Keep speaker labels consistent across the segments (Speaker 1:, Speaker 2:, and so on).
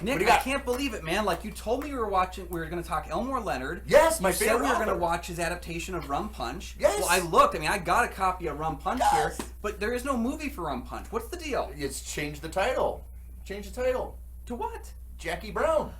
Speaker 1: Nick, I can't believe it, man. Like, you told me we were going to talk Elmore Leonard.
Speaker 2: Yes, my
Speaker 1: favorite. You said we were going to watch his adaptation of Rum Punch.
Speaker 2: Yes.
Speaker 1: Well, I looked. I mean, I got a copy of Rum Punch here, but there is no movie for Rum Punch. What's the deal?
Speaker 2: It's changed the title. Change the title.
Speaker 1: To what?
Speaker 2: Jackie Brown.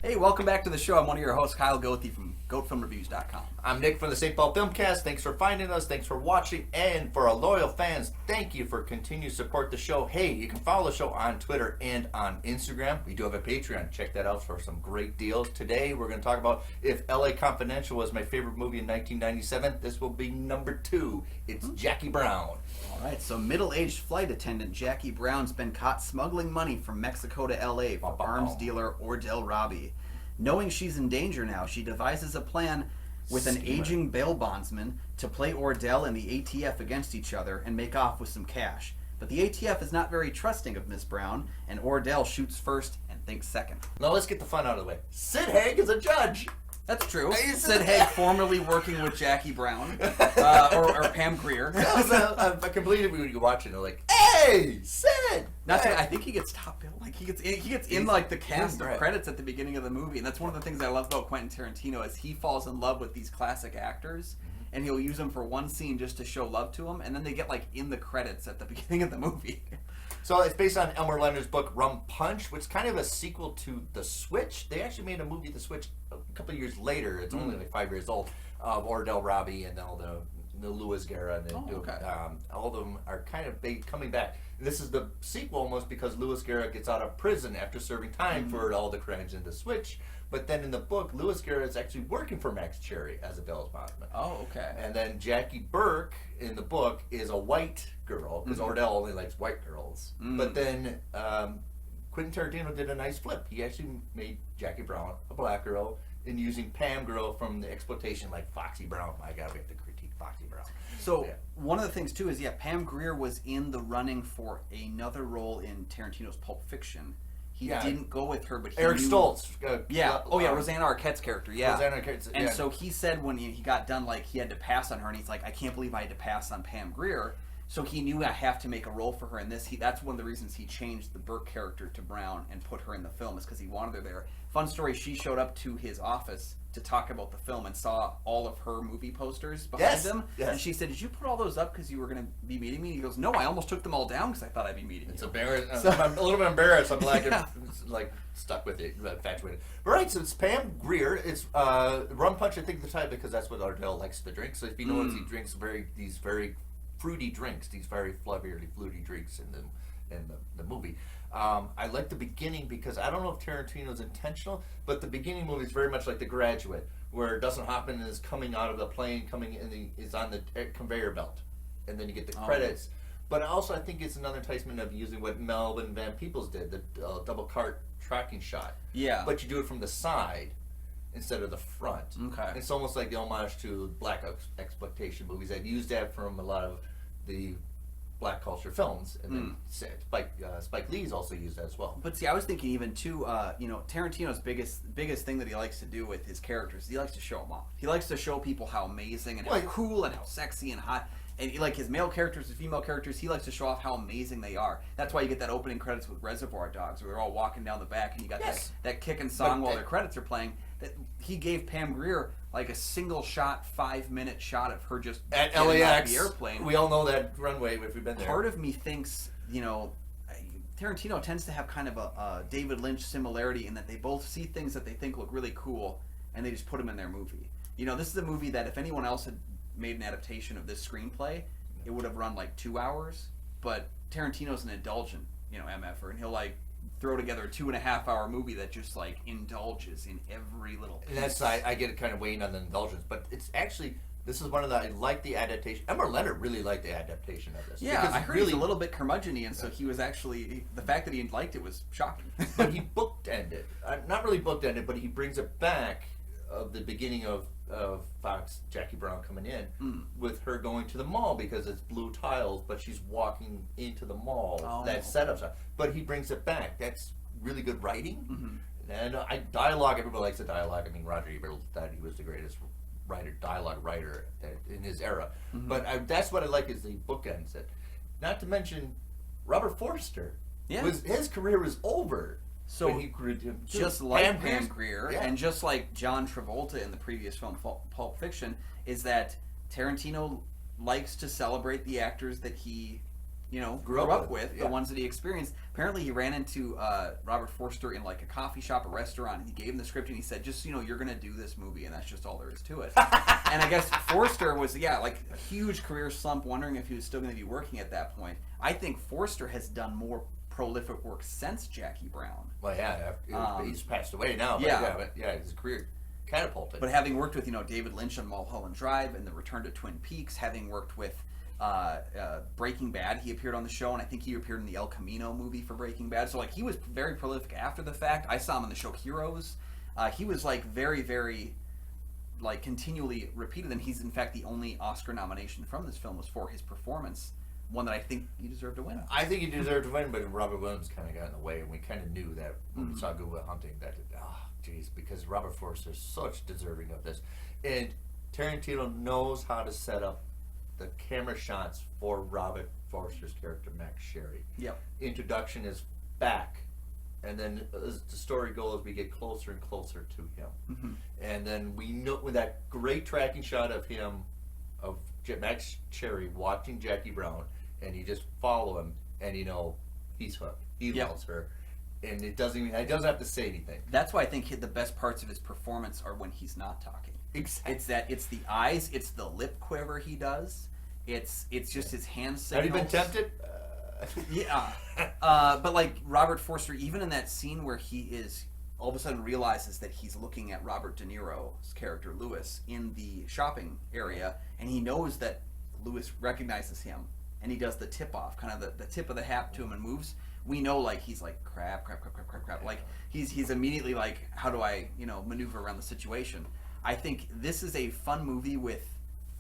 Speaker 1: Hey, welcome back to the show. I'm one of your hosts, Kyle Goethe from GoatFilmReviews.com.
Speaker 2: I'm Nick from the St. Paul Filmcast. Thanks for finding us. Thanks for watching. And for our loyal fans, thank you for continuing to support the show. Hey, you can follow the show on Twitter and on Instagram. We do have a Patreon. Check that out for some great deals. Today, we're going to talk about if L.A. Confidential was my favorite movie in 1997. This will be number 2. It's Jackie Brown.
Speaker 1: All right, so middle-aged flight attendant Jackie Brown's been caught smuggling money from Mexico to L.A. for arms dealer Ordell Robbie. Knowing she's in danger now, she devises a plan with an aging bail bondsman to play Ordell and the ATF against each other and make off with some cash. But the ATF is not very trusting of Miss Brown, and Ordell shoots first and thinks second.
Speaker 2: Now let's get the fun out of the way. Sid Haig is a judge.
Speaker 1: That's true. Sid Haig formerly working with Jackie Brown, or Pam Grier.
Speaker 2: I completely when you watch it, they're like, "Hey, Sid!"
Speaker 1: I think he gets top bill. Like he gets in like the cast of credits at the beginning of the movie, and that's one of the things I love about Quentin Tarantino is he falls in love with these classic actors, and he'll use them for one scene just to show love to them, and then they get like in the credits at the beginning of the movie.
Speaker 2: So it's based on Elmore Leonard's book Rum Punch, which is kind of a sequel to The Switch. They actually made a movie, The Switch, a couple of years later. It's only like 5 years old. Of Ordell Robbie and all the Louis Guerra and all of them are kind of coming back. And this is the sequel almost because Louis Guerra gets out of prison after serving time for all the crimes in The Switch. But then in the book, Louis Guerra is actually working for Max Cherry as a bail bondsman.
Speaker 1: Oh, okay.
Speaker 2: And then Jackie Burke in the book is a white girl because Ordell only likes white girls. But then Quentin Tarantino did a nice flip. He actually made Jackie Brown a black girl and using Pam girl from the exploitation like Foxy Brown. My God, we have to critique Foxy Brown.
Speaker 1: So one of the things too is Pam Grier was in the running for another role in Tarantino's Pulp Fiction. He didn't go with her, but he
Speaker 2: Eric Stoltz.
Speaker 1: Rosanna Arquette's character. Yeah.
Speaker 2: Rosanna Arquette,
Speaker 1: and so he said when he got done, like he had to pass on her, and he's like, I can't believe I had to pass on Pam Grier. So he knew I have to make a role for her in this. That's one of the reasons he changed the Burke character to Brown and put her in the film is because he wanted her there. Fun story, she showed up to his office to talk about the film and saw all of her movie posters behind them. Yes. And she said, did you put all those up because you were going to be meeting me? And he goes, no, I almost took them all down because I thought I'd be meeting you.
Speaker 2: Embarrassing. I'm a little bit embarrassed. I'm like stuck with it, infatuated. Right, so it's Pam Grier. It's Rum Punch, I think the title because that's what Ordell likes to drink. So if you notice, he drinks these very fruity drinks, these very fluty drinks in the movie. I like the beginning because I don't know if Tarantino's intentional, but the beginning movie is very much like The Graduate, where Dustin Hoffman is coming out of the plane, coming in, is on the conveyor belt, and then you get the credits. But also, I think it's another enticement of using what Melvin Van Peebles did, the double cart tracking shot. Yeah. But you do it from the side instead of the front. Okay. It's almost like the homage to black exploitation movies that use that from a lot of the black culture films, and then Spike Lee's also used that as well.
Speaker 1: But see, I was thinking even too, Tarantino's biggest thing that he likes to do with his characters, he likes to show them off. He likes to show people how amazing and how cool and how sexy and hot. And like his male characters, his female characters, he likes to show off how amazing they are. That's why you get that opening credits with Reservoir Dogs, where they're all walking down the back, and you got that kicking song while their credits are playing. That he gave Pam Grier like a single shot, 5-minute shot of her just
Speaker 2: at LAX, the airplane. We all know that runway if we've been there.
Speaker 1: Part of me thinks, Tarantino tends to have kind of a David Lynch similarity in that they both see things that they think look really cool, and they just put them in their movie. This is a movie that if anyone else had made an adaptation of this screenplay, it would have run like 2 hours. But Tarantino's an indulgent, MFer, and he'll like throw together a 2.5-hour movie that just like indulges in every little piece.
Speaker 2: And that's I get kind of weighing on the indulgence, but it's actually this is one of the I like the adaptation. Elmore Leonard really liked the adaptation of this.
Speaker 1: Yeah, I heard he's a little bit curmudgeon-y, and so he was actually the fact that he liked it was shocking.
Speaker 2: But he bookended, not really bookended, but he brings it back of the beginning of Fox Jackie Brown coming in with her going to the mall because it's blue tiles, but she's walking into the mall. That setup, but he brings it back. That's really good writing. And dialogue. Everybody likes the dialogue. I mean, Roger Ebert thought he was the greatest dialogue writer in his era.
Speaker 1: Mm-hmm.
Speaker 2: But that's what I like is the bookends it. Not to mention Robert Forster.
Speaker 1: Yeah.
Speaker 2: His career was over.
Speaker 1: So
Speaker 2: when he grew
Speaker 1: just like Pam
Speaker 2: Grier's-
Speaker 1: Grier,
Speaker 2: yeah.
Speaker 1: and just like John Travolta in the previous film Pulp Fiction, is that Tarantino likes to celebrate the actors that he, grew up with,
Speaker 2: yeah.
Speaker 1: the ones that he experienced. Apparently, he ran into Robert Forster in like a coffee shop, a restaurant, and he gave him the script, and he said, "Just you're gonna do this movie, and that's just all there is to it." And I guess Forster was like a huge career slump, wondering if he was still going to be working at that point. I think Forster has done more prolific work since Jackie Brown.
Speaker 2: Well, yeah, he's passed away now. But his career catapulted.
Speaker 1: But having worked with David Lynch on Mulholland Drive and The Return to Twin Peaks, having worked with Breaking Bad, he appeared on the show, and I think he appeared in the El Camino movie for Breaking Bad. So he was very prolific after the fact. I saw him in the show Heroes. He was very, very continually repeated, and he's in fact the only Oscar nomination from this film was for his performance. One that I think he deserved to win.
Speaker 2: I think he deserved to win, but Robert Williams kind of got in the way, and we kind of knew that when we saw Good Will Hunting because Robert Forster is such deserving of this, and Tarantino knows how to set up the camera shots for Robert Forster's character Max Sherry.
Speaker 1: Yep.
Speaker 2: Introduction is back, and then as the story goes, we get closer and closer to him, and then we know with that great tracking shot of him, of Max Sherry watching Jackie Brown, and you just follow him, and he's hooked. He loves her, and he doesn't have to say anything.
Speaker 1: That's why I think the best parts of his performance are when he's not talking.
Speaker 2: Exactly.
Speaker 1: It's the eyes, it's the lip quiver he does, it's just his hand signals.
Speaker 2: Have you been tempted?
Speaker 1: Yeah. But Robert Forster, even in that scene where he is all of a sudden realizes that he's looking at Robert De Niro's character Lewis in the shopping area, and he knows that Lewis recognizes him, and he does the tip off, kind of the tip of the hat to him, and moves. We know he's crap. He's immediately how do I maneuver around the situation. I think this is a fun movie with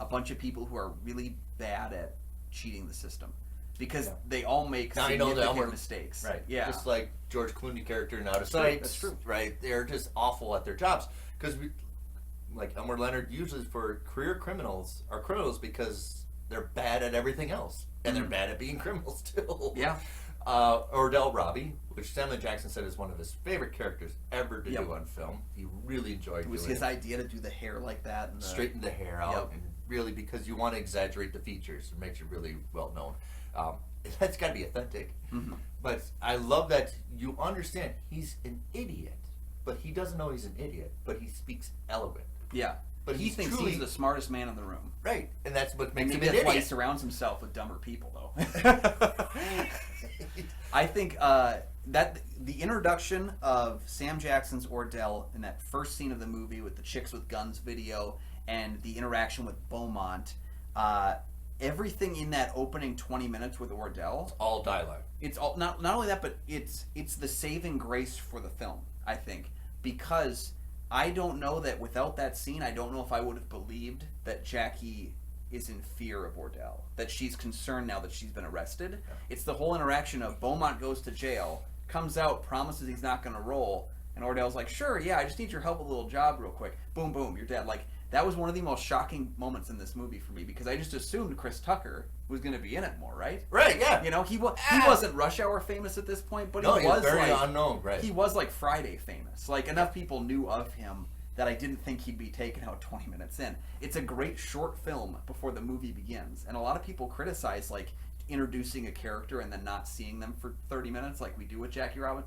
Speaker 1: a bunch of people who are really bad at cheating the system. Because they all make significant mistakes.
Speaker 2: Right.
Speaker 1: Yeah.
Speaker 2: Just like George Clooney character in Out of Sight.
Speaker 1: That's true.
Speaker 2: Right. They're just awful at their jobs. Because Elmer Leonard usually for career criminals are criminals because they're bad at everything else. And they're bad at being criminals too.
Speaker 1: Yeah.
Speaker 2: Ordell Robbie, which Samuel Jackson said is one of his favorite characters ever to do on film. He really enjoyed
Speaker 1: it was
Speaker 2: doing
Speaker 1: his idea to do the hair like that. And
Speaker 2: straighten the hair out. And really because you want to exaggerate the features. It makes it really well known. That's got to be authentic. But I love that you understand he's an idiot, but he doesn't know he's an idiot, but he speaks eloquent.
Speaker 1: Yeah.
Speaker 2: But
Speaker 1: he thinks he's the smartest man in the room.
Speaker 2: Right. And that's what makes him an
Speaker 1: that's
Speaker 2: idiot.
Speaker 1: why he surrounds himself with dumber people, though. I think that the introduction of Sam Jackson's Ordell in that first scene of the movie with the Chicks with Guns video and the interaction with Beaumont, everything in that opening 20 minutes with Ordell,
Speaker 2: It's all dialogue.
Speaker 1: it's all not only that, but it's the saving grace for the film, I think, because I don't know that without that scene, I don't know if I would have believed that Jackie is in fear of Ordell, that she's concerned now that she's been arrested. Yeah. It's the whole interaction of Beaumont goes to jail, comes out, promises he's not going to roll, and Ordell's like, sure, yeah, I just need your help with a little job real quick. Boom, boom, you're dead. That was one of the most shocking moments in this movie for me, because I just assumed Chris Tucker was going to be in it more, right?
Speaker 2: Right, yeah.
Speaker 1: He wasn't Rush Hour famous at this point, but he was
Speaker 2: very unknown, right?
Speaker 1: He was Friday famous. Enough people knew of him that I didn't think he'd be taken out 20 minutes in. It's a great short film before the movie begins, and a lot of people criticize introducing a character and then not seeing them for 30 minutes like we do with Jackie Brown.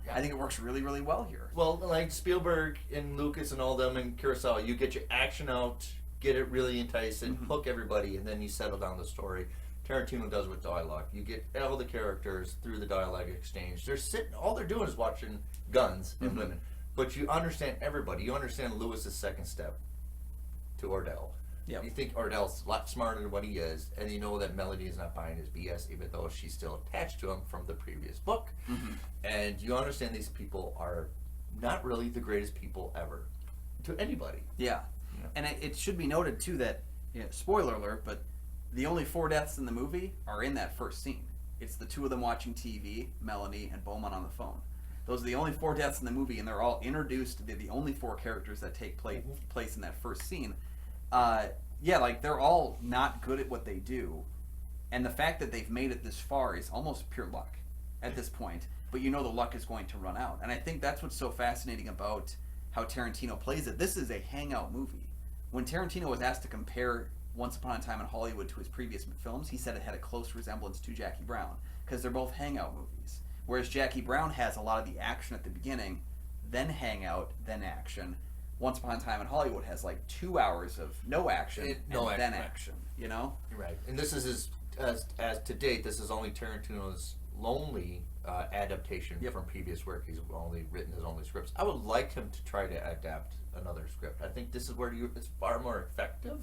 Speaker 1: Yeah. I think it works really, really well here.
Speaker 2: Well, like Spielberg and Lucas and all them and Kurosawa, you get your action out, get it really enticing, hook everybody, and then you settle down the story. Tarantino does with dialogue. You get all the characters through the dialogue exchange. They're sitting, all they're doing is watching guns and women. But you understand everybody. You understand Lewis's second step to Ordell. Yep. You think Ordell's a lot smarter than what he is, and you know that Melody is not buying his BS, even though she's still attached to him from the previous book. And you understand these people are not really the greatest people ever to anybody.
Speaker 1: Yeah. And it should be noted, too, that, spoiler alert, but the only 4 deaths in the movie are in that first scene. It's the 2 of them watching TV, Melanie and Beaumont on the phone. Those are the only 4 deaths in the movie, and they're all introduced. They're the only 4 characters that take place in that first scene. Yeah, like they're all not good at what they do, and the fact that they've made it this far is almost pure luck at this point. But you know the luck is going to run out, and I think that's what's so fascinating about how Tarantino plays it. This is a hangout movie. When Tarantino was asked to compare Once Upon a Time in Hollywood to his previous films, he said it had a close resemblance to Jackie Brown because they're both hangout movies. Whereas Jackie Brown has a lot of the action at the beginning, then hangout, then action. Once Upon a Time in Hollywood has like 2 hours of no action then action. You know,
Speaker 2: right? And this is as to date, this is only Tarantino's lonely adaptation from previous work. He's only written his only scripts. I would like him to try to adapt another script. I think this is where it's far more effective.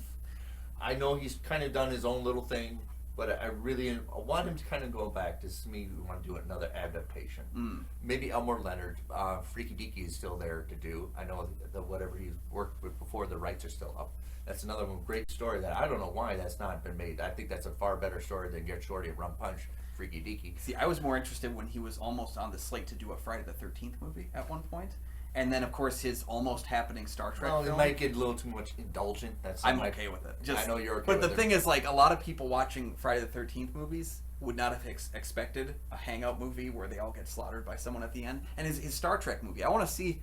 Speaker 2: I know he's kind of done his own little thing, but I want him to kind of go back to me. We want to do another adaptation. Maybe Elmore Leonard, Freaky Deaky is still there to do. I know that whatever he's worked with before, the rights are still up. That's another one, great story that I don't know why that's not been made. I think that's a far better story than Get Shorty and Rum Punch, Freaky Deaky.
Speaker 1: See, I was more interested when he was almost on the slate to do a Friday the 13th movie at one point. And then, of course, his almost happening Star Trek film.
Speaker 2: It might get a little too much indulgent.
Speaker 1: I'm okay with it.
Speaker 2: I know you're okay
Speaker 1: but
Speaker 2: with it.
Speaker 1: But the thing is, like, a lot of people watching Friday the 13th movies would not have expected a hangout movie where they all get slaughtered by someone at the end. And his Star Trek movie, I want to see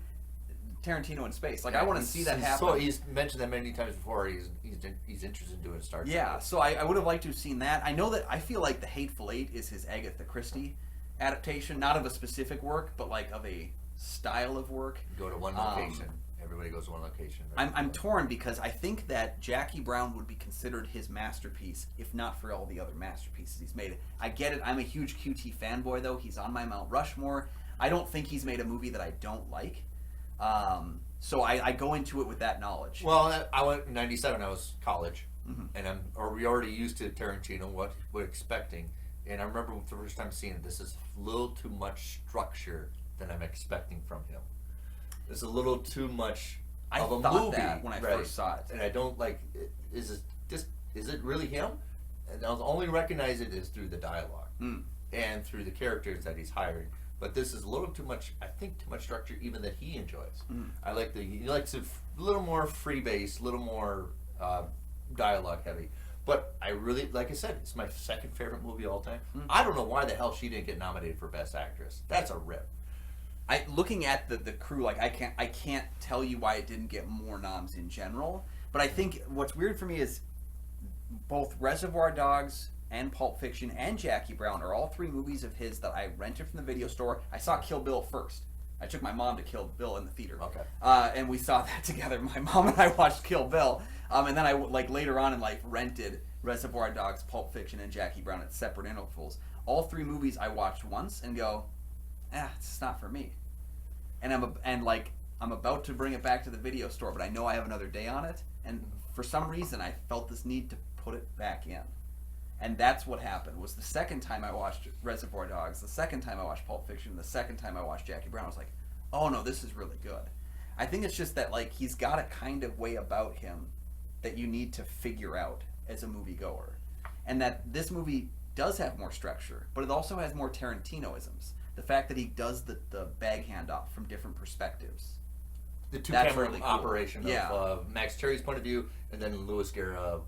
Speaker 1: Tarantino in space. Like, I want to see that happen.
Speaker 2: So he's mentioned that many times before. He's interested in doing Star Trek.
Speaker 1: Yeah, so I would have liked to have seen that. I know that I feel like The Hateful Eight is his Agatha Christie adaptation, not of a specific work, but like of a style of work.
Speaker 2: Go to one location. Everybody goes to one location.
Speaker 1: I'm torn because I think that Jackie Brown would be considered his masterpiece if not for all the other masterpieces he's made. I get it. I'm a huge QT fanboy, though. He's on my Mount Rushmore. I don't think he's made a movie that I don't like. So I go into it with that knowledge.
Speaker 2: Well, I went in '97. I was college, and we already used to Tarantino. What we're expecting, and I remember the first time seeing it. This is a little too much structure than I'm expecting from him. It's a little too much of a movie.
Speaker 1: That when I first saw it,
Speaker 2: and I don't like. Is it really him? And I'll only recognize it is through the dialogue and through the characters that he's hiring. But this is a little too much. I think too much structure, even that he enjoys. I like he likes a little more free base, a little more dialogue heavy. But I really, like I said, it's my second favorite movie of all time. I don't know why the hell she didn't get nominated for Best Actress. That's a rip.
Speaker 1: Looking at the crew, like I can't tell you why it didn't get more noms in general. But I think what's weird for me is both Reservoir Dogs and Pulp Fiction and Jackie Brown are all 3 movies of his that I rented from the video store. I saw Kill Bill first. I took my mom to Kill Bill in the theater.
Speaker 2: Okay.
Speaker 1: And we saw that together. My mom and I watched Kill Bill. And then I later on in life rented Reservoir Dogs, Pulp Fiction, and Jackie Brown at separate intervals. All 3 movies I watched once and go, it's just not for me. And I'm about to bring it back to the video store, but I know I have another day on it. And for some reason, I felt this need to put it back in. And that's what happened. Was the second time I watched Reservoir Dogs, the second time I watched Pulp Fiction, the second time I watched Jackie Brown, I was like, oh no, this is really good. I think it's just that he's got a kind of way about him that you need to figure out as a moviegoer. And that this movie does have more structure, but it also has more Tarantino-isms. The fact that he does the bag handoff from different perspectives.
Speaker 2: The two-camera
Speaker 1: really cool.
Speaker 2: operation of Max Cherry's point of view and then Louis Guerra.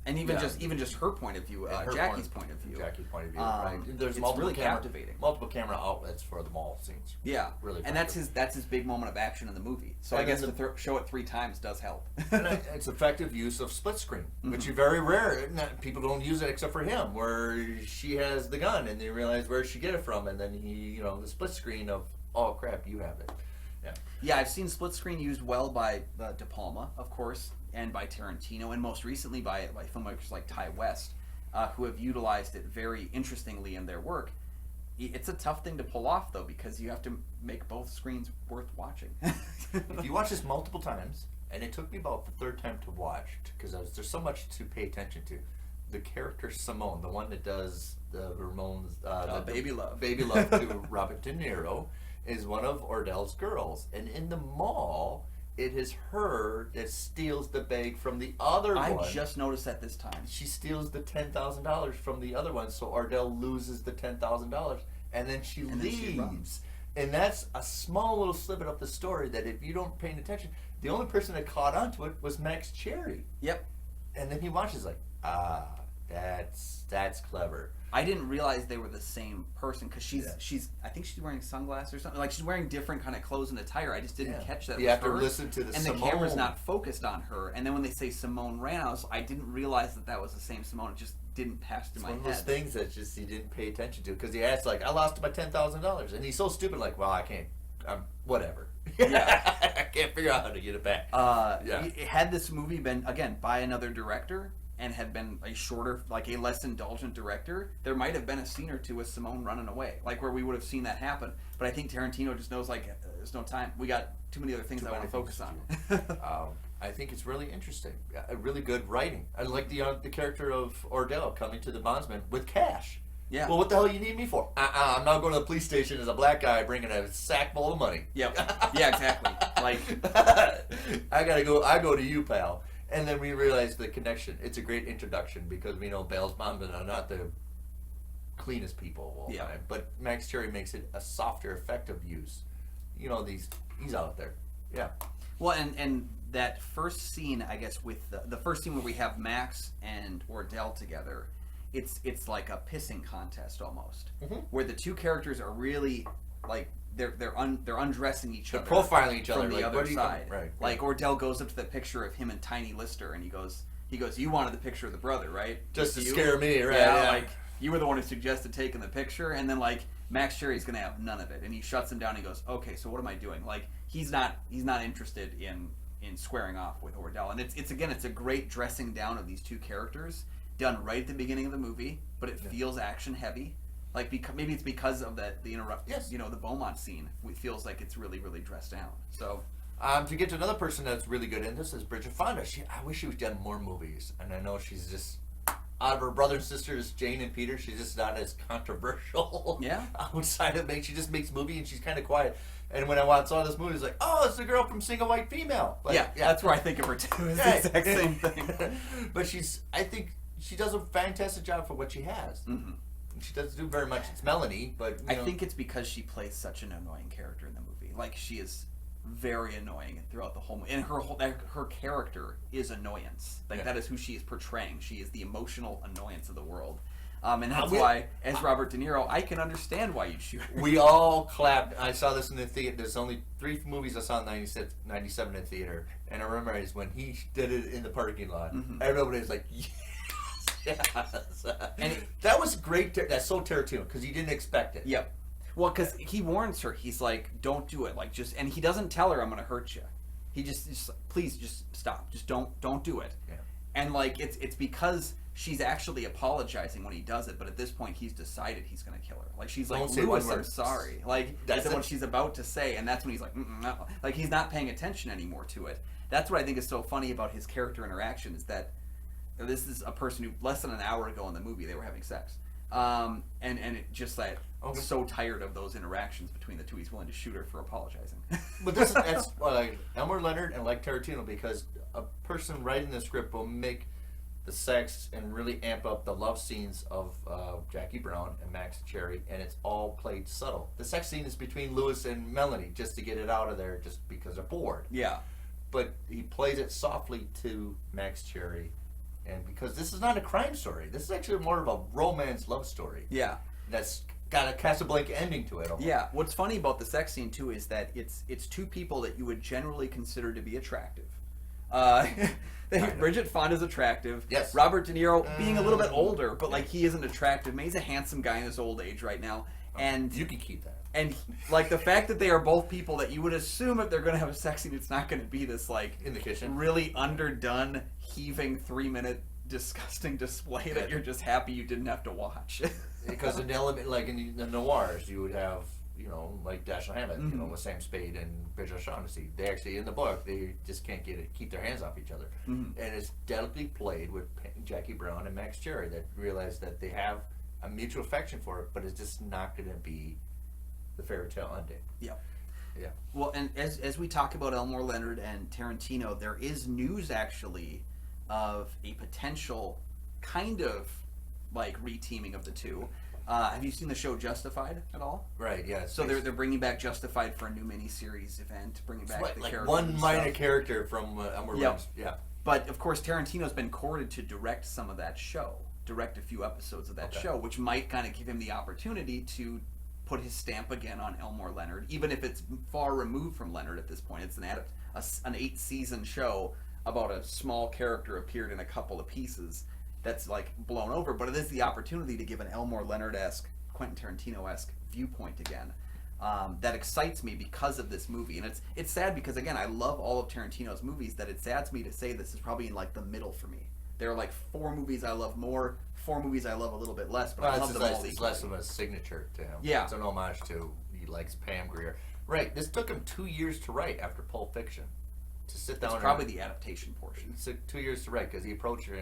Speaker 1: And even just her point of view, Jackie's point of view.
Speaker 2: Jackie's point of view, right. There's
Speaker 1: really captivating.
Speaker 2: Multiple camera outlets for the mall scenes.
Speaker 1: Yeah,
Speaker 2: really.
Speaker 1: And that's his big moment of action in the movie. So I guess to show it 3 times does help.
Speaker 2: And it's effective use of split screen, which is very rare. People don't use it except for him, where she has the gun and they realize where she get it from, and then the split screen of, oh crap, you have it.
Speaker 1: Yeah, I've seen split screen used well by De Palma, of course, and by Tarantino, and most recently by filmmakers like Ty West, who have utilized it very interestingly in their work. It's a tough thing to pull off, though, because you have to make both screens worth watching.
Speaker 2: If you watch this multiple times, and it took me about the 3rd time to watch, because there's so much to pay attention to. The character Simone, the one that does the Ramones,
Speaker 1: Baby Love
Speaker 2: to Robert De Niro, is one of Ordell's girls, and in the mall, it is her that steals the bag from the other one.
Speaker 1: I just noticed that this time.
Speaker 2: She steals the $10,000 from the other one, so Ordell loses the $10,000, and then she leaves. And that's a small little snippet of the story that if you don't pay attention, the only person that caught on to it was Max Cherry.
Speaker 1: Yep.
Speaker 2: And then he watches like, that's clever.
Speaker 1: I didn't realize they were the same person because she's I think she's wearing sunglasses or something. Like she's wearing different kind of clothes and attire. I just didn't catch that.
Speaker 2: You have to listen to the
Speaker 1: and
Speaker 2: Simone.
Speaker 1: the camera's not focused on her. And then when they say Simone Ranos, I didn't realize that was the same Simone. It just didn't pass through my head.
Speaker 2: It's one of those things that just he didn't pay attention to because he asked like, I lost my $10,000, and he's so stupid like, well, I can't. Whatever.
Speaker 1: Yeah.
Speaker 2: I can't figure out how to get it back.
Speaker 1: Had this movie been again by another director and had been a shorter, like a less indulgent director, there might have been a scene or two with Simone running away, like where we would have seen that happen. But I think Tarantino just knows like there's no time. We got too many other things I want to focus on.
Speaker 2: I think it's really interesting. Really good writing. I like the character of Ordell coming to the bondsman with cash.
Speaker 1: Yeah.
Speaker 2: Well, what the hell you need me for? I'm not going to the police station as a black guy bringing a sack full of money.
Speaker 1: Yep. Yeah, exactly. Like
Speaker 2: I go to you, pal. And then we realize the connection. It's a great introduction because we know Bell's bondsmen are not the cleanest people of all time. But Max Cherry makes it a softer, effective use. You know, he's out there. Yeah.
Speaker 1: Well, and that first scene, I guess, with the first scene where we have Max and Ordell together, it's like a pissing contest almost, where the two characters are really like they're undressing each other,
Speaker 2: profiling each other
Speaker 1: from the
Speaker 2: like,
Speaker 1: other side.
Speaker 2: Right.
Speaker 1: Like Ordell goes up to the picture of him and Tiny Lister, and he goes, you wanted the picture of the brother, right?
Speaker 2: Just to scare me, right?
Speaker 1: Yeah, like you were the one who suggested taking the picture, and then like Max Cherry's gonna have none of it, and he shuts him down. And he goes, okay, so what am I doing? Like he's not interested in squaring off with Ordell, and it's a great dressing down of these two characters done right at the beginning of the movie, but it feels action heavy. Like maybe it's because of the interrupt, the Beaumont scene. It feels like it's really really dressed down. So
Speaker 2: to get to another person that's really good in this is Bridget Fonda. I wish she was done more movies, and I know she's just out of her brother and sisters Jane and Peter. She's just not as controversial.
Speaker 1: Yeah.
Speaker 2: Outside of she just makes movies and she's kind of quiet. And when I saw this movie, it's like, oh, it's the girl from Single White Female. Like,
Speaker 1: yeah, that's where I think of her too. It's the exact same thing.
Speaker 2: But I think she does a fantastic job for what she has. Mm-hmm. She doesn't do very much. It's Melanie, but
Speaker 1: I think it's because she plays such an annoying character in the movie. Like she is very annoying throughout the whole movie, and her character is annoyance. Like that is who she is portraying. She is the emotional annoyance of the world. And that's why, as Robert De Niro, I can understand why you'd shoot her.
Speaker 2: We all clapped. I saw this in the theater. There's only 3 movies I saw in 97 in the theater, and I remember when he did it in the parking lot. Everybody was like, yes. And that was great. That's so Tarantino because he didn't expect it.
Speaker 1: Yep. Well, because he warns her. He's like, "Don't do it." Like, and he doesn't tell her, "I'm going to hurt you." He just please, just stop. Just don't do it. Yeah. And like, it's because she's actually apologizing when he does it, but at this point, he's decided he's going to kill her. Like, she's like, "Louis, I'm sorry." Like, that's what she's about to say, and that's when he's like, no. Like, he's not paying attention anymore to it. That's what I think is so funny about his character interaction is that this is a person who less than an hour ago in the movie they were having sex, and it just like so tired of those interactions between the two, he's willing to shoot her for apologizing.
Speaker 2: But that's like Elmer Leonard and like Tarantino, because a person writing the script will make the sex and really amp up the love scenes of Jackie Brown and Max Cherry, and it's all played subtle. The sex scene is between Louis and Melanie just to get it out of there, just because they're bored.
Speaker 1: Yeah,
Speaker 2: but he plays it softly to Max Cherry. And because this is not a crime story, this is actually more of a romance love story.
Speaker 1: Yeah,
Speaker 2: that's got a Casablanca ending to it. Almost.
Speaker 1: Yeah, what's funny about the sex scene too is that it's two people that you would generally consider to be attractive. Bridget Fonda's attractive.
Speaker 2: Yes.
Speaker 1: Robert De Niro being a little bit older, but like he isn't attractive. He's a handsome guy in his old age right now, and
Speaker 2: you can keep that.
Speaker 1: And like the fact that they are both people that you would assume if they're going to have a sex scene, it's not going to be this like
Speaker 2: in the kitchen,
Speaker 1: really underdone, heaving 3-minute disgusting display that you're just happy you didn't have to watch.
Speaker 2: Because in the element, like in the noirs, you would have like Dashiell Hammett, with Sam Spade and Bridget O'Shaughnessy. They actually in the book they just can't keep their hands off each other, and it's delicately played with Jackie Brown and Max Cherry that realize that they have a mutual affection for it, but it's just not going to be the fairy tale ending.
Speaker 1: Yeah.
Speaker 2: Yeah.
Speaker 1: Well, and as we talk about Elmore Leonard and Tarantino, there is news actually of a potential kind of like reteaming of the two. Have you seen the show Justified at all?
Speaker 2: Right. Yeah.
Speaker 1: So they're bringing back Justified for a new miniseries event, bringing back the
Speaker 2: like
Speaker 1: characters.
Speaker 2: one minor character from
Speaker 1: Yep.
Speaker 2: Yeah.
Speaker 1: But of course, Tarantino's been courted to direct some of that show, direct a few episodes of that show, which might kind of give him the opportunity to put his stamp again on Elmore Leonard, even if it's far removed from Leonard at this point. It's an 8-season show about a small character appeared in a couple of pieces that's like blown over, but it is the opportunity to give an Elmore Leonard-esque, Quentin Tarantino-esque viewpoint again. That excites me because of this movie, and it's sad because again I love all of Tarantino's movies. That it saddens me to say this is probably in like the middle for me. There are like 4 movies I love more, 4 movies I love a little bit less, but I love them all equally.
Speaker 2: It's less of a signature to him.
Speaker 1: Yeah,
Speaker 2: it's an homage to he likes Pam Grier. Right. This took him 2 years to write after Pulp Fiction. To sit down.
Speaker 1: It's probably the adaptation portion.
Speaker 2: It took 2 years to write because he approached her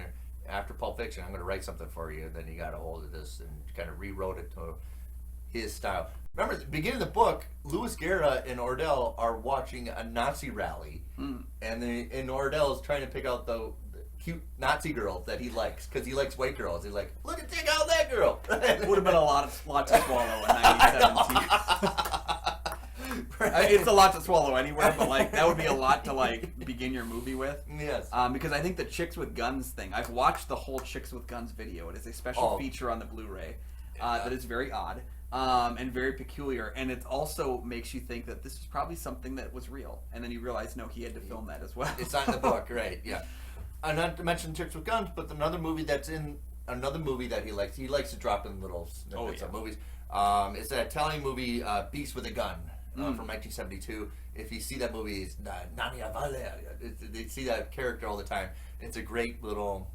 Speaker 2: after Pulp Fiction. I'm going to write something for you. And then he got a hold of this and kind of rewrote it to his style. Remember, at the beginning of the book, Louis Guerra and Ordell are watching a Nazi rally, and Ordell is trying to pick out the cute Nazi girl that he likes because he likes white girls. He's like, look at check out that girl.
Speaker 1: It would have been a lot to swallow in 1917. It's a lot to swallow anywhere, but like that would be a lot to like begin your movie with.
Speaker 2: Yes.
Speaker 1: Because I think the Chicks with Guns thing, I've watched the whole Chicks with Guns video. It is a special feature on the Blu-ray that is very odd and very peculiar, and it also makes you think that this is probably something that was real, and then you realize no, he had to film that as well.
Speaker 2: It's not in the book, right? Yeah. Not to mention Chicks with Guns, but another movie that's in another movie that he likes. He likes to drop in little snippets of movies. It's that Italian movie Beast with a Gun. From 1972. If you see that movie, it's Nania Valle. They see that character all the time. It's a great little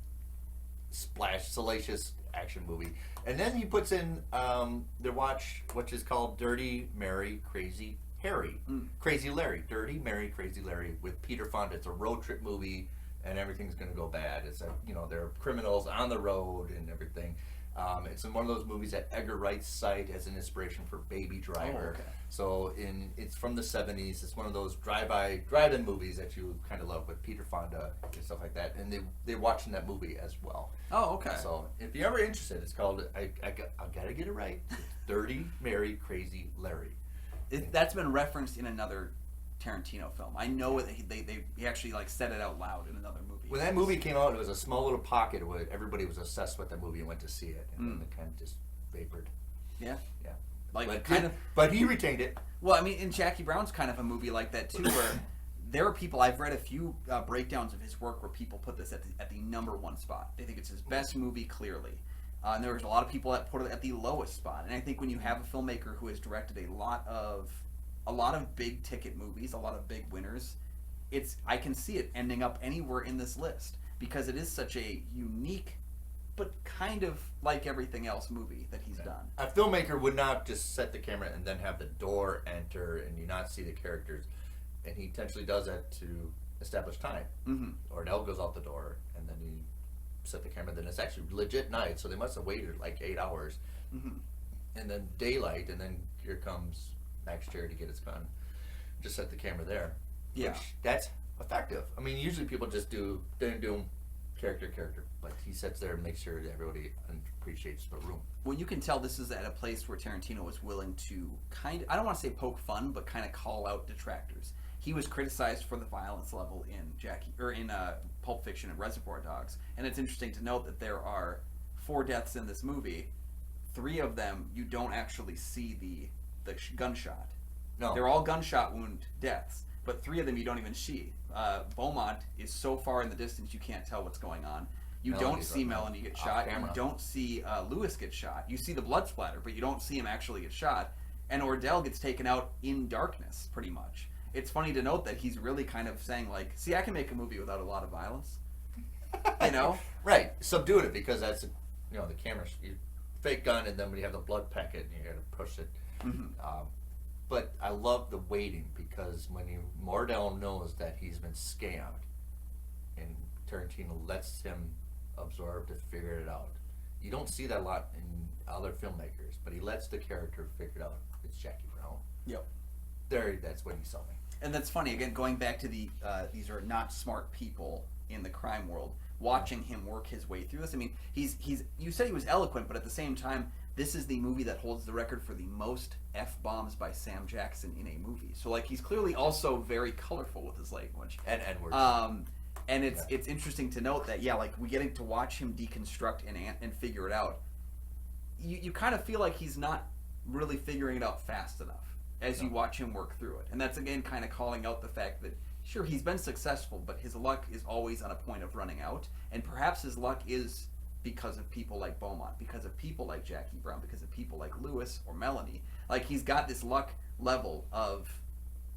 Speaker 2: salacious action movie. And then he puts in the watch, which is called Dirty Mary Crazy Harry, Crazy Larry, Dirty Mary Crazy Larry with Peter Fonda. It's a road trip movie, and everything's going to go bad. It's they're criminals on the road and everything. It's in one of those movies that Edgar Wright's cite as an inspiration for Baby Driver.
Speaker 1: Oh, okay.
Speaker 2: So it's from the 70s. It's one of those drive-in movies that you kind of love with Peter Fonda and stuff like that. And they're watching that movie as well.
Speaker 1: Oh, okay.
Speaker 2: So if you're ever interested, it's called I gotta get it right. It's Dirty Mary Crazy Larry.
Speaker 1: That's been referenced in another Tarantino film. I know that he actually like said it out loud in another movie.
Speaker 2: When that movie came out, it was a small little pocket where everybody was obsessed with that movie and went to see it, and then it kind of just vapored.
Speaker 1: Yeah.
Speaker 2: Yeah. But he retained it.
Speaker 1: Well, I mean, and Jackie Brown's kind of a movie like that too, where there are people. I've read a few breakdowns of his work where people put this at the number 1 spot. They think it's his best movie, clearly. And there's a lot of people that put it at the lowest spot. And I think when you have a filmmaker who has directed a lot of big ticket movies, a lot of big winners, I can see it ending up anywhere in this list because it is such a unique but kind of like everything else movie that he's done.
Speaker 2: A filmmaker would not just set the camera and then have the door enter and you not see the characters, and he intentionally does that to establish time. Ordell goes out the door and then he set the camera. Then it's actually legit night, so they must have waited like 8 hours, and then daylight, and then here comes Max Cherry to get his gun. Just set the camera there.
Speaker 1: Yeah,
Speaker 2: that's effective. I mean, usually people just do character, but he sits there and makes sure that everybody appreciates the room.
Speaker 1: Well, you can tell this is at a place where Tarantino was willing to kind of, I don't want to say poke fun, but kind of call out detractors. He was criticized for the violence level in Pulp Fiction and Reservoir Dogs, and it's interesting to note that there are 4 deaths in this movie. 3 of them you don't actually see the gunshot.
Speaker 2: No,
Speaker 1: they're all gunshot wound deaths. But 3 of them you don't even see. Beaumont is so far in the distance you can't tell what's going on. You don't see Melanie get shot. You don't see Lewis get shot. You see the blood splatter, but you don't see him actually get shot. And Ordell gets taken out in darkness, pretty much. It's funny to note that he's really kind of saying, like, see, I can make a movie without a lot of violence. You know?
Speaker 2: Right. Subdue it because that's, the camera, fake gun, and then when you have the blood packet, you got to push it. But I love the waiting because when Ordell knows that he's been scammed, and Tarantino lets him absorb to figure it out. You don't see that a lot in other filmmakers, but he lets the character figure it out. It's Jackie Brown.
Speaker 1: Yep.
Speaker 2: That's what he's selling.
Speaker 1: And that's funny. Again, going back to these are not smart people in the crime world. Watching him work his way through this. I mean, he's. You said he was eloquent, but at the same time, this is the movie that holds the record for the most F-bombs by Sam Jackson in a movie. So like he's clearly also very colorful with his language.
Speaker 2: And N-words.
Speaker 1: And it's interesting to note that like we getting to watch him deconstruct and figure it out. You kind of feel like he's not really figuring it out fast enough as you watch him work through it. And that's again kind of calling out the fact that sure he's been successful, but his luck is always on a point of running out. And perhaps his luck is because of people like Beaumont, because of people like Jackie Brown, because of people like Lewis or Melanie. Like he's got this luck level of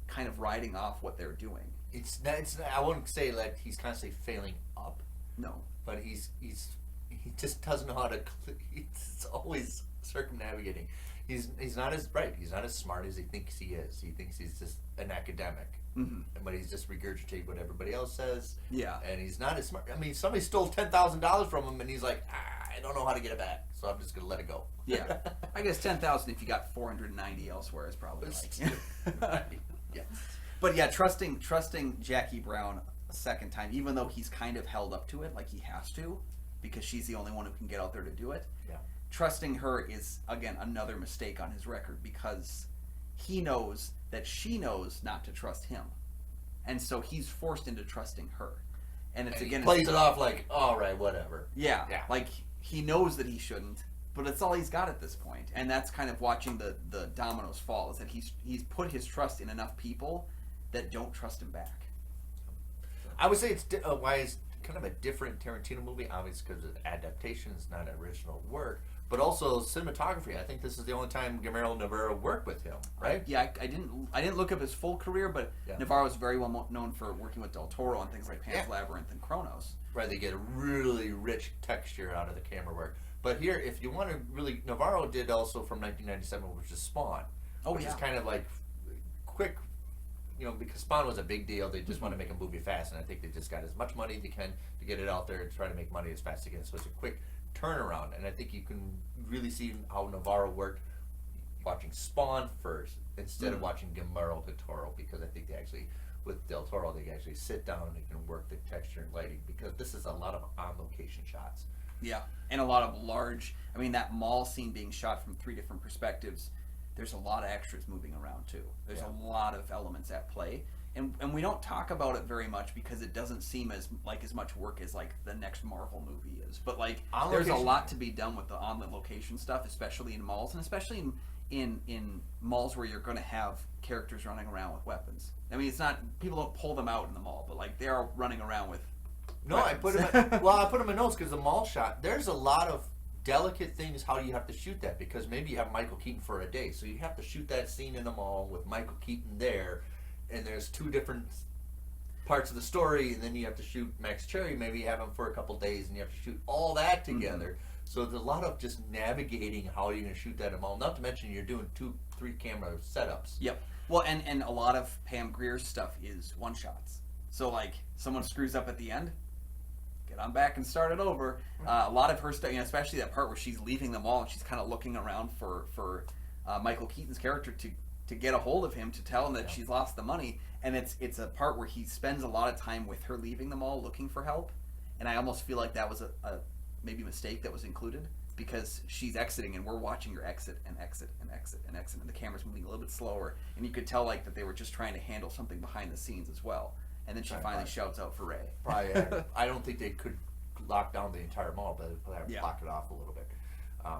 Speaker 1: kind of riding off what they're doing.
Speaker 2: It's not, I wouldn't say like he's constantly failing up.
Speaker 1: No.
Speaker 2: But he just doesn't know how to. It's always circumnavigating. He's not as bright. He's not as smart as he thinks he is. He thinks he's just an academic. Mm-hmm. But he's just regurgitating what everybody else says. Yeah. And he's not as smart. I mean, somebody stole $10,000 from him, and he's like, I don't know how to get it back, so I'm just gonna let it go.
Speaker 1: Yeah. I guess 10,000 if you got 490 elsewhere is probably like. Yeah. But yeah, trusting Jackie Brown a second time, even though he's kind of held up to it, like he has to, because she's the only one who can get out there to do it. Yeah. Trusting her is again another mistake on his record because he knows that she knows not to trust him, and so he's forced into trusting her. And it's again
Speaker 2: he plays it off like, all right, whatever.
Speaker 1: Yeah. Like he knows that he shouldn't, but it's all he's got at this point, and that's kind of watching the dominoes fall. Is that he's put his trust in enough people that don't trust him back.
Speaker 2: I would say it's why it's kind of a different Tarantino movie, obviously because of adaptations, not original work, but also cinematography. I think this is the only time Guillermo Navarro worked with him, right?
Speaker 1: Yeah, I didn't look up his full career, but Navarro is very well known for working with Del Toro on things like Pan's Labyrinth and Chronos.
Speaker 2: Right, they get a really rich texture out of the camera work. But here, if you want to really, Navarro did also from 1997, which is Spawn, which is kind of like quick. Because Spawn was a big deal, they just want to make a movie fast, and I think they just got as much money they can to get it out there and try to make money as fast as they can. So it's a quick turnaround, and I think you can really see how Navarro worked watching Spawn first instead of watching Guillermo del Toro, because I think they actually, with Del Toro, they actually sit down and they can work the texture and lighting, because this is a lot of on-location shots.
Speaker 1: Yeah, and a lot of large, that mall scene being shot from 3 different perspectives. There's a lot of extras moving around too. There's a lot of elements at play, and we don't talk about it very much because it doesn't seem as much work as like the next Marvel movie is. But like there's a lot to be done with the on the location stuff, especially in malls, and especially in malls where you're going to have characters running around with weapons. It's not, people don't pull them out in the mall, but like they are running around with.
Speaker 2: No, weapons. I put them in notes because the mall shot. There's a lot of delicate things how you have to shoot that, because maybe you have Michael Keaton for a day, so you have to shoot that scene in the mall with Michael Keaton there, and there's 2 different parts of the story, and then you have to shoot Max Cherry, maybe you have him for a couple days, and you have to shoot all that together. So there's a lot of just navigating how you're going to shoot that in the mall, not to mention you're doing 2-3 camera setups.
Speaker 1: Yep. Well, and a lot of Pam Grier's stuff is one shots, so like someone screws up at the end, get on back and start it over. A lot of her stuff, especially that part where she's leaving the mall and she's kind of looking around for Michael Keaton's character to get a hold of him to tell him that she's lost the money, and it's a part where he spends a lot of time with her leaving the mall looking for help, and I almost feel like that was a maybe mistake that was included, because she's exiting and we're watching her exit and exit and exit and exit, and the camera's moving a little bit slower, and you could tell like that they were just trying to handle something behind the scenes as well. And then she finally shouts out for Ray.
Speaker 2: Probably, I don't think they could lock down the entire mall, but they probably blocked it off a little bit.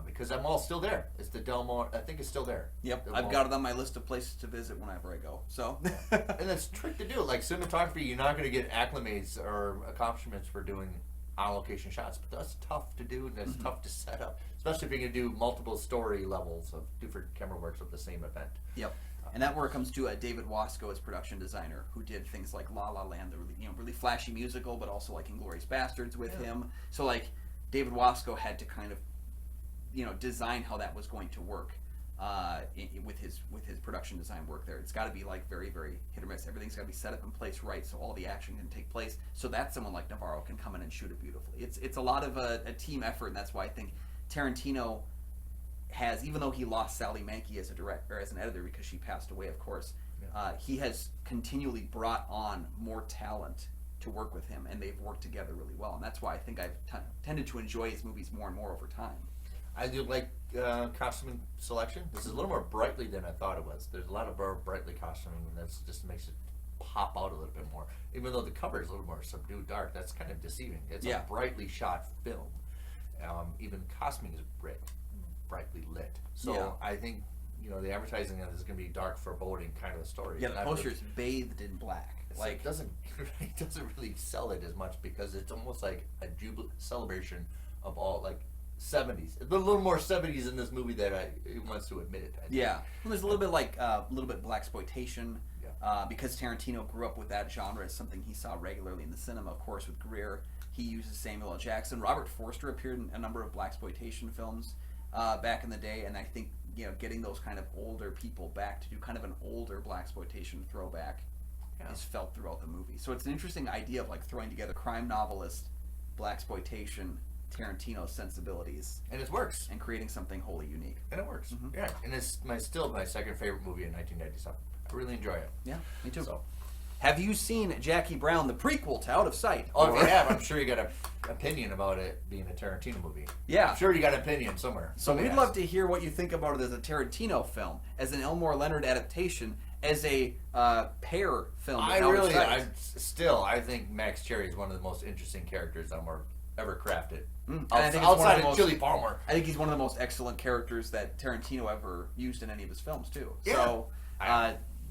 Speaker 2: Because that mall's still there. It's the Del Mar. I think it's still there.
Speaker 1: Yep, I've got it on my list of places to visit whenever I go. So,
Speaker 2: and that's a trick to do. Like cinematography, you're not going to get acclimates or accomplishments for doing on-location shots, but that's tough to do, and that's tough to set up, especially if you're going to do multiple story levels of different camera works of the same event.
Speaker 1: Yep. And that where it comes to David Wasco as production designer, who did things like La La Land, the really flashy musical, but also like Inglourious Bastards with him. So like David Wasco had to kind of design how that was going to work with his production design work there. It's got to be like very, very hit or miss. Everything's got to be set up in place right, so all the action can take place. So that someone like Navarro can come in and shoot it beautifully. It's a lot of a team effort, and that's why I think Tarantino has, even though he lost Sally Mankey as a director, as an editor, because she passed away, of course, he has continually brought on more talent to work with him, and they've worked together really well, and that's why I think I've tended to enjoy his movies more and more over time.
Speaker 2: I do like costume selection. This is a little more brightly than I thought it was. There's a lot of more brightly costuming, and that just makes it pop out a little bit more. Even though the cover is a little more subdued dark, that's kind of deceiving. It's a brightly shot film. Even costuming is brightly lit. So I think the advertising of this is going to be dark, foreboding kind of a story.
Speaker 1: Yeah, the poster is bathed in black.
Speaker 2: Like it doesn't really sell it as much because it's almost like a celebration of all 70s. A little more 70s in this movie than he wants to admit it.
Speaker 1: Yeah, well, there's a little bit blaxploitation. Because Tarantino grew up with that genre as something he saw regularly in the cinema. Of course, with Greer, he uses Samuel L. Jackson. Robert Forster appeared in a number of blaxploitation films back in the day, and I think getting those kind of older people back to do kind of an older blaxploitation throwback is felt throughout the movie. So it's an interesting idea of throwing together crime novelist, blaxploitation, Tarantino sensibilities,
Speaker 2: and it works,
Speaker 1: and creating something wholly unique.
Speaker 2: And it works. Yeah, and it's still my second favorite movie in 1997. I really enjoy it.
Speaker 1: Yeah, me too.
Speaker 2: So,
Speaker 1: have you seen Jackie Brown, the prequel to Out of Sight?
Speaker 2: Oh, if you have, I'm sure you got an opinion about it being a Tarantino movie.
Speaker 1: Yeah.
Speaker 2: I'm sure you got an opinion somewhere.
Speaker 1: So we'd love to hear what you think about it as a Tarantino film, as an Elmore Leonard adaptation, as a pair film.
Speaker 2: I think Max Cherry is one of the most interesting characters Elmore ever crafted.
Speaker 1: Outside
Speaker 2: of Chili Palmer.
Speaker 1: I think he's one of the most excellent characters that Tarantino ever used in any of his films, too.
Speaker 2: Yeah.
Speaker 1: So,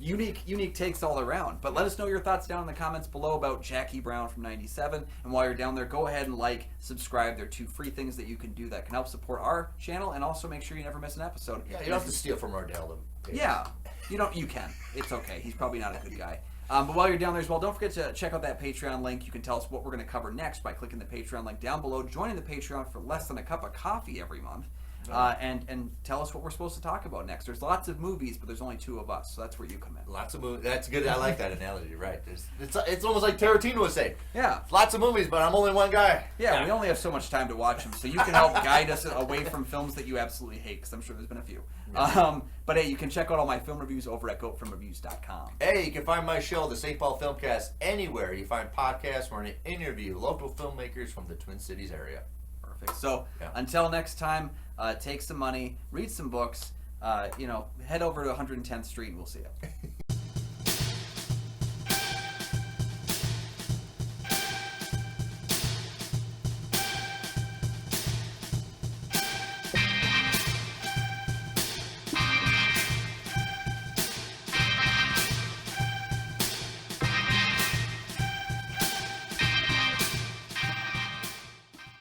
Speaker 1: unique takes all around. But let us know your thoughts down in the comments below about Jackie Brown from '97. And while you're down there, go ahead and subscribe. They're 2 free things that you can do that can help support our channel, and also make sure you never miss an episode.
Speaker 2: Yeah, you don't have to steal from Ardell.
Speaker 1: Yeah, you can. It's okay. He's probably not a good guy. But while you're down there as well, don't forget to check out that Patreon link. You can tell us what we're going to cover next by clicking the Patreon link down below, joining the Patreon for less than a cup of coffee every month. And tell us what we're supposed to talk about next. There's lots of movies, but there's only 2 of us, so that's where you come in.
Speaker 2: Lots of movies. That's good. I like that analogy. Right. It's almost like Tarantino would say.
Speaker 1: Yeah.
Speaker 2: Lots of movies, but I'm only one guy.
Speaker 1: Yeah, we only have so much time to watch them, so you can help guide us away from films that you absolutely hate, because I'm sure there's been a few. But hey, you can check out all my film reviews over at goatfilmreviews.com.
Speaker 2: Hey, you can find my show, the St. Paul Filmcast, anywhere you find podcasts or an interview local filmmakers from the Twin Cities area.
Speaker 1: Perfect. So until next time, take some money, read some books, head over to 110th Street and we'll see you.